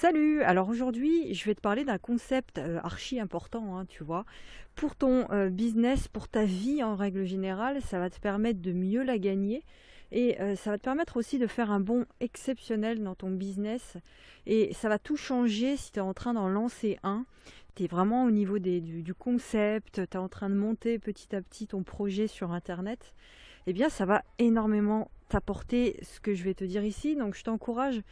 Salut! Alors aujourd'hui, je vais te parler d'un concept archi important, hein, tu vois. Pour ton business, pour ta vie en règle générale, ça va te permettre de mieux la gagner et ça va te permettre aussi de faire un bond exceptionnel dans ton business. Et ça va tout changer si tu es en train d'en lancer un. Tu es vraiment au niveau du concept, tu es en train de monter petit à petit ton projet sur Internet. Eh bien, ça va énormément t'apporter ce que je vais te dire ici. Donc, je t'encourage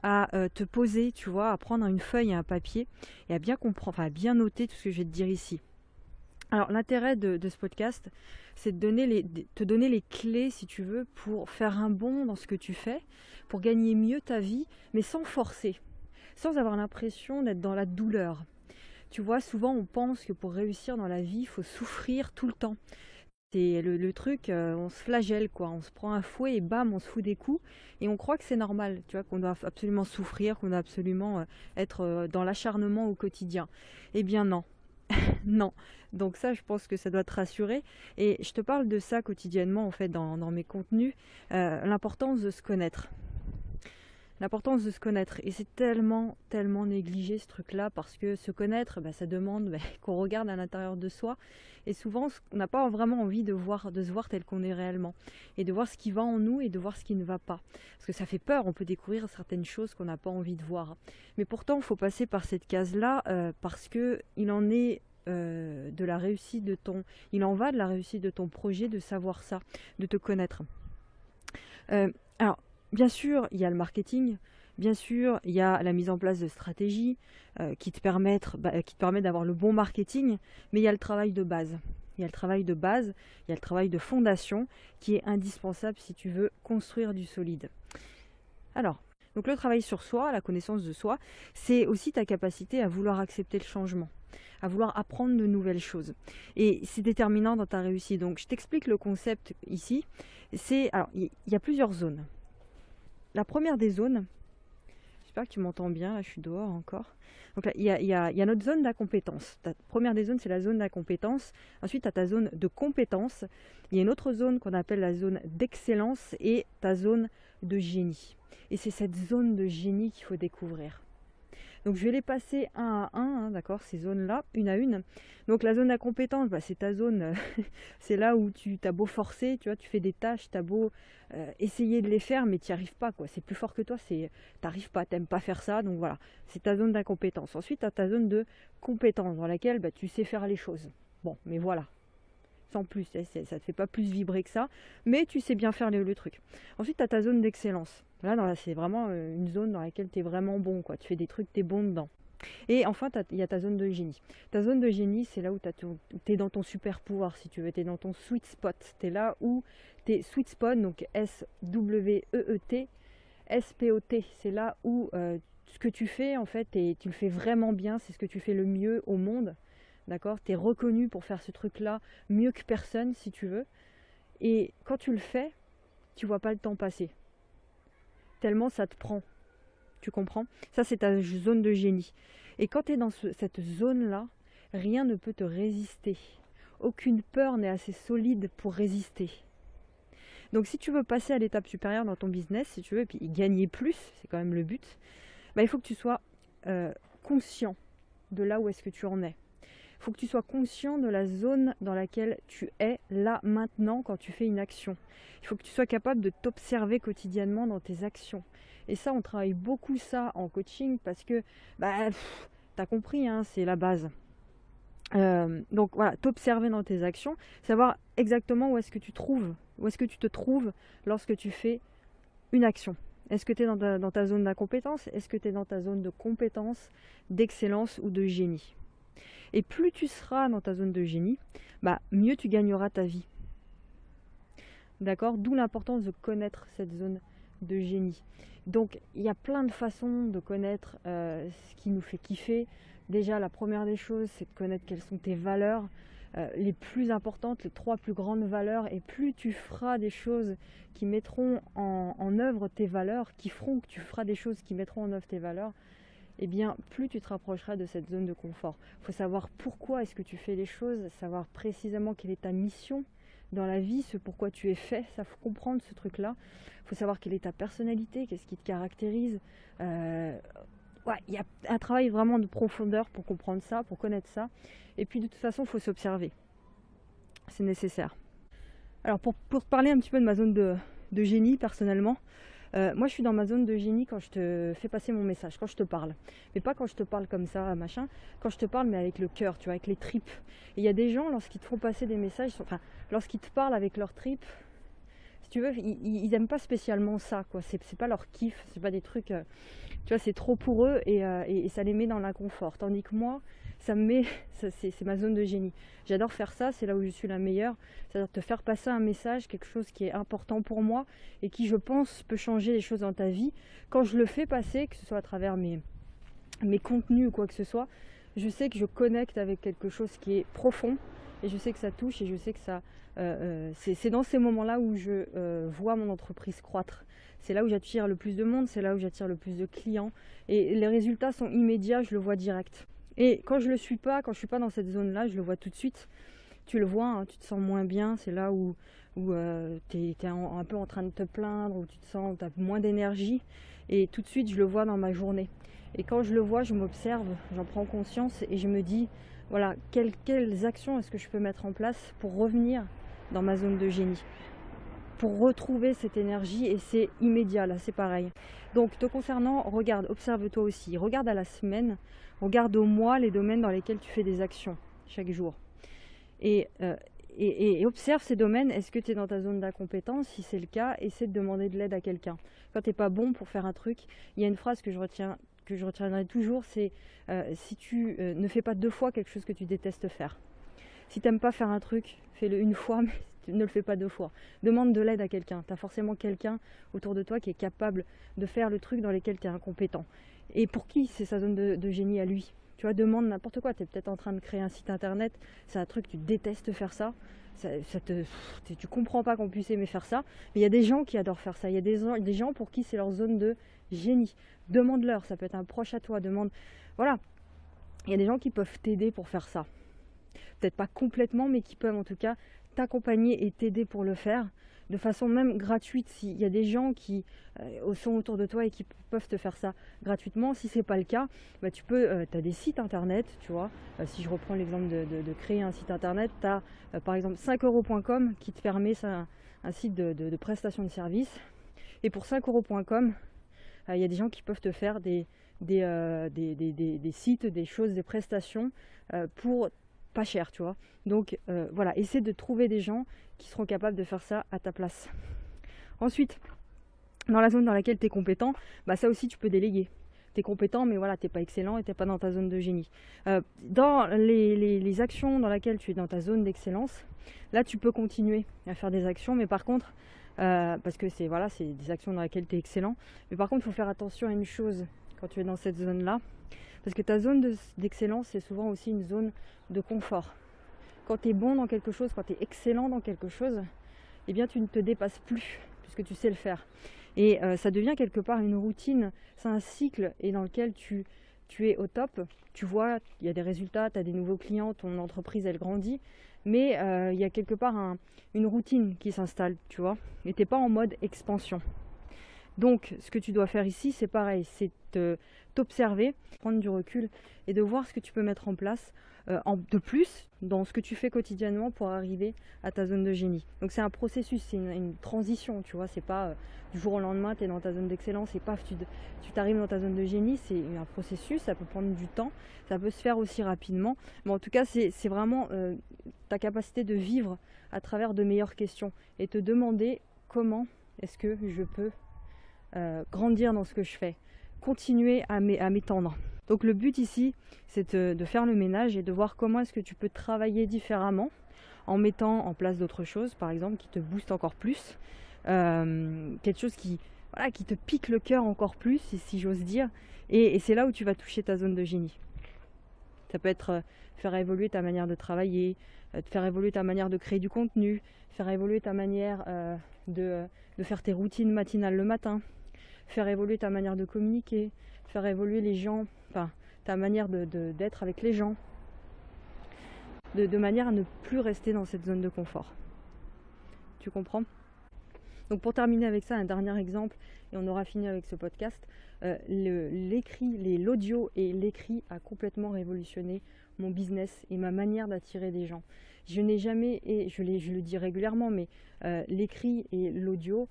à te poser, tu vois, à prendre une feuille et un papier et à bien comprendre, enfin, à bien noter tout ce que je vais te dire ici. Alors, l'intérêt de ce podcast, c'est te donner les clés, si tu veux, pour faire un bond dans ce que tu fais, pour gagner mieux ta vie, mais sans forcer, sans avoir l'impression d'être dans la douleur. Tu vois, souvent, on pense que pour réussir dans la vie, il faut souffrir tout le temps. C'est le truc, on se flagelle quoi, on se prend un fouet et bam, on se fout des coups et on croit que c'est normal, tu vois, qu'on doit absolument souffrir, qu'on doit absolument être dans l'acharnement au quotidien. Eh bien non, non. Donc ça, je pense que ça doit te rassurer. Et je te parle de ça quotidiennement en fait dans mes contenus, l'importance de se connaître. L'importance de se connaître. Et c'est tellement, tellement négligé ce truc-là parce que se connaître, ça demande qu'on regarde à l'intérieur de soi. Et souvent, on n'a pas vraiment envie de se voir tel qu'on est réellement. Et de voir ce qui va en nous et de voir ce qui ne va pas. Parce que ça fait peur, on peut découvrir certaines choses qu'on n'a pas envie de voir. Mais pourtant, il faut passer par cette case-là parce qu'il en est de la réussite de il en va de la réussite de ton projet, de savoir ça, de te connaître. Alors, bien sûr, il y a le marketing, bien sûr, il y a la mise en place de stratégies qui te permettent d'avoir le bon marketing, mais il y a le travail de base. Il y a le travail de base, il y a le travail de fondation qui est indispensable si tu veux construire du solide. Alors, donc le travail sur soi, la connaissance de soi, c'est aussi ta capacité à vouloir accepter le changement, à vouloir apprendre de nouvelles choses. Et c'est déterminant dans ta réussite. Donc, je t'explique le concept ici. Alors, il y a plusieurs zones. La première des zones, j'espère que tu m'entends bien, là je suis dehors encore. Donc là, il y a notre zone d'incompétence. La première des zones, c'est la zone d'incompétence. Ensuite, tu as ta zone de compétence. Il y a une autre zone qu'on appelle la zone d'excellence et ta zone de génie. Et c'est cette zone de génie qu'il faut découvrir. Donc je vais les passer un à un, hein, d'accord, ces zones-là, une à une. Donc la zone d'incompétence, c'est ta zone, c'est là où tu as beau forcer, tu vois, tu fais des tâches, tu as beau essayer de les faire, mais tu n'y arrives pas, quoi. C'est plus fort que toi, tu n'arrives pas, tu n'aimes pas faire ça, donc voilà, c'est ta zone d'incompétence. Ensuite, tu as ta zone de compétence, dans laquelle tu sais faire les choses. Bon, mais voilà, sans plus, ça ne te fait pas plus vibrer que ça, mais tu sais bien faire le truc. Ensuite, tu as ta zone d'excellence. Là, c'est vraiment une zone dans laquelle tu es vraiment bon, quoi. Tu fais des trucs, tu es bon dedans. Et enfin, il y a ta zone de génie. Ta zone de génie, c'est là où tu es dans ton super pouvoir, si tu veux. Tu es dans ton sweet spot. Tu es là où tu es sweet spot, donc S-W-E-E-T, S-P-O-T. C'est là où ce que tu fais, en fait, tu le fais vraiment bien. C'est ce que tu fais le mieux au monde. D'accord? Tu es reconnu pour faire ce truc-là mieux que personne, si tu veux. Et quand tu le fais, tu vois pas le temps passer. Tellement ça te prend. Tu comprends? Ça, c'est ta zone de génie. Et quand tu es dans cette zone-là, rien ne peut te résister. Aucune peur n'est assez solide pour résister. Donc si tu veux passer à l'étape supérieure dans ton business, si tu veux, et puis gagner plus, c'est quand même le but, il faut que tu sois conscient de là où est-ce que tu en es. Il faut que tu sois conscient de la zone dans laquelle tu es là maintenant quand tu fais une action. Il faut que tu sois capable de t'observer quotidiennement dans tes actions. Et ça, on travaille beaucoup ça en coaching parce que, t'as compris, hein, c'est la base. Donc voilà, t'observer dans tes actions, savoir exactement où est-ce que tu te trouves lorsque tu fais une action. Est-ce que tu es dans ta zone d'incompétence? Est-ce que tu es dans ta zone de compétence, d'excellence ou de génie? Et plus tu seras dans ta zone de génie, mieux tu gagneras ta vie. D'accord? D'où l'importance de connaître cette zone de génie. Donc, il y a plein de façons de connaître ce qui nous fait kiffer. Déjà, la première des choses, c'est de connaître quelles sont tes valeurs les plus importantes, les 3 plus grandes valeurs. Et plus tu feras des choses qui mettront en œuvre tes valeurs, qui feront que tu feras des choses qui mettront en œuvre tes valeurs, eh bien, plus tu te rapprocheras de cette zone de confort. Il faut savoir pourquoi est-ce que tu fais les choses, savoir précisément quelle est ta mission dans la vie, ce pourquoi tu es fait, ça faut comprendre ce truc-là. Il faut savoir quelle est ta personnalité, qu'est-ce qui te caractérise. Ouais, il y a un travail vraiment de profondeur pour comprendre ça, pour connaître ça. Et puis de toute façon, il faut s'observer. C'est nécessaire. Alors pour te parler un petit peu de ma zone de génie personnellement, moi je suis dans ma zone de génie quand je te fais passer mon message, quand je te parle. Mais pas quand je te parle comme ça, machin. Quand je te parle, mais avec le cœur, tu vois, avec les tripes. Et il y a des gens, lorsqu'ils te font passer des messages, enfin, lorsqu'ils te parlent avec leurs tripes, si tu veux, ils aiment pas spécialement ça, quoi. C'est pas leur kiff, c'est pas des trucs, tu vois, c'est trop pour eux et ça les met dans l'inconfort. Tandis que moi, ça me met, c'est ma zone de génie. J'adore faire ça, c'est là où je suis la meilleure. C'est-à-dire te faire passer un message, quelque chose qui est important pour moi et qui, je pense, peut changer les choses dans ta vie. Quand je le fais passer, que ce soit à travers mes contenus ou quoi que ce soit, je sais que je connecte avec quelque chose qui est profond et je sais que ça touche et je sais que ça... c'est dans ces moments-là où je vois mon entreprise croître. C'est là où j'attire le plus de monde, c'est là où j'attire le plus de clients et les résultats sont immédiats, je le vois direct. Et quand je le suis pas, quand je suis pas dans cette zone-là, je le vois tout de suite. Tu le vois, hein, tu te sens moins bien, c'est là où tu es un peu en train de te plaindre, où tu te sens, tu as moins d'énergie et tout de suite je le vois dans ma journée. Et quand je le vois, je m'observe, j'en prends conscience et je me dis, voilà, quelles actions est-ce que je peux mettre en place pour revenir dans ma zone de génie, pour retrouver cette énergie et c'est immédiat, là c'est pareil. Donc te concernant, regarde, observe-toi aussi, regarde à la semaine, regarde au mois les domaines dans lesquels tu fais des actions chaque jour. Et observe ces domaines, est-ce que tu es dans ta zone d'incompétence? Si c'est le cas, essaie de demander de l'aide à quelqu'un. Quand tu n'es pas bon pour faire un truc, il y a une phrase que je retiendrai toujours, c'est si tu ne fais pas 2 fois quelque chose que tu détestes faire. Si tu n'aimes pas faire un truc, fais-le une fois, mais tu ne le fais pas 2 fois. Demande de l'aide à quelqu'un. Tu as forcément quelqu'un autour de toi qui est capable de faire le truc dans lequel tu es incompétent. Et pour qui c'est sa zone de génie à lui? Tu vois, demande n'importe quoi. Tu es peut-être en train de créer un site internet, c'est un truc, tu détestes faire ça. Tu comprends pas qu'on puisse aimer faire ça. Mais il y a des gens qui adorent faire ça. Il y a des gens pour qui c'est leur zone de génie. Demande-leur, ça peut être un proche à toi. Voilà. Il y a des gens qui peuvent t'aider pour faire ça. Peut-être pas complètement, mais qui peuvent en tout cas t'accompagner et t'aider pour le faire de façon même gratuite. S'il y a des gens qui sont autour de toi et qui peuvent te faire ça gratuitement, si c'est pas le cas, bah tu as des sites internet, tu vois. Si je reprends l'exemple de créer un site internet, tu as par exemple 5euros.com qui te permet un site de prestation de services. Et pour 5euros.com, il y a des gens qui peuvent te faire des sites, des choses, des prestations pour pas cher, tu vois. Donc voilà, essaie de trouver des gens qui seront capables de faire ça à ta place. Ensuite, dans la zone dans laquelle tu es compétent, bah ça aussi tu peux déléguer. Tu es compétent, mais voilà, tu n'es pas excellent et tu n'es pas dans ta zone de génie. Dans les actions dans lesquelles tu es dans ta zone d'excellence, là tu peux continuer à faire des actions, mais par contre, parce que c'est des actions dans lesquelles tu es excellent, mais par contre il faut faire attention à une chose quand tu es dans cette zone-là, parce que ta zone d'excellence, c'est souvent aussi une zone de confort. Quand tu es bon dans quelque chose, quand tu es excellent dans quelque chose, eh bien tu ne te dépasses plus, puisque tu sais le faire. Et ça devient quelque part une routine, c'est un cycle et dans lequel tu es au top. Tu vois, il y a des résultats, tu as des nouveaux clients, ton entreprise elle grandit, mais il y a quelque part une routine qui s'installe, tu vois, et tu n'es pas en mode expansion. Donc, ce que tu dois faire ici, c'est pareil, c'est t'observer, prendre du recul et de voir ce que tu peux mettre en place de plus dans ce que tu fais quotidiennement pour arriver à ta zone de génie. Donc, c'est un processus, c'est une transition, tu vois, c'est pas du jour au lendemain, tu es dans ta zone d'excellence et paf, tu t'arrives dans ta zone de génie, c'est un processus, ça peut prendre du temps, ça peut se faire aussi rapidement, mais en tout cas, c'est vraiment ta capacité de vivre à travers de meilleures questions et te demander comment est-ce que je peux grandir dans ce que je fais, continuer à m'étendre. Donc le but ici, c'est de faire le ménage et de voir comment est-ce que tu peux travailler différemment en mettant en place d'autres choses, par exemple, qui te boostent encore plus, quelque chose qui te pique le cœur encore plus, si j'ose dire, et c'est là où tu vas toucher ta zone de génie. Ça peut être faire évoluer ta manière de travailler, faire évoluer ta manière de créer du contenu, faire évoluer ta manière de faire tes routines matinales le matin, faire évoluer ta manière de communiquer, faire évoluer les gens, ta manière d'être avec les gens, de manière à ne plus rester dans cette zone de confort. Tu comprends? Donc pour terminer avec ça, un dernier exemple, et on aura fini avec ce podcast. l'audio et l'écrit a complètement révolutionné mon business et ma manière d'attirer des gens. Je n'ai jamais, et je le dis régulièrement, mais l'écrit et l'audio,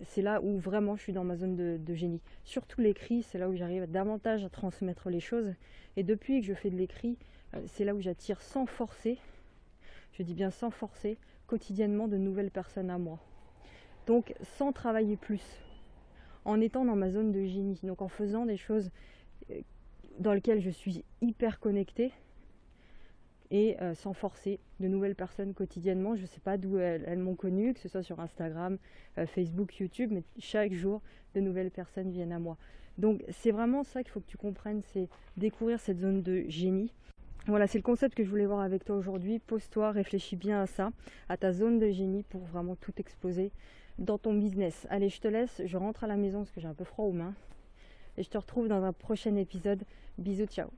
c'est là où vraiment je suis dans ma zone de génie. Surtout l'écrit, c'est là où j'arrive davantage à transmettre les choses. Et depuis que je fais de l'écrit, c'est là où j'attire sans forcer, je dis bien sans forcer, quotidiennement de nouvelles personnes à moi. Donc sans travailler plus, en étant dans ma zone de génie, donc en faisant des choses dans lesquelles je suis hyper connectée, et sans forcer de nouvelles personnes quotidiennement. Je ne sais pas d'où elles m'ont connue, que ce soit sur Instagram, Facebook, YouTube, mais chaque jour de nouvelles personnes viennent à moi. Donc c'est vraiment ça qu'il faut que tu comprennes, c'est découvrir cette zone de génie. Voilà, c'est le concept que je voulais voir avec toi aujourd'hui. Pose-toi, réfléchis bien à ça, à ta zone de génie pour vraiment tout exploser dans ton business. Allez, je te laisse, je rentre à la maison parce que j'ai un peu froid aux mains et je te retrouve dans un prochain épisode. Bisous, ciao.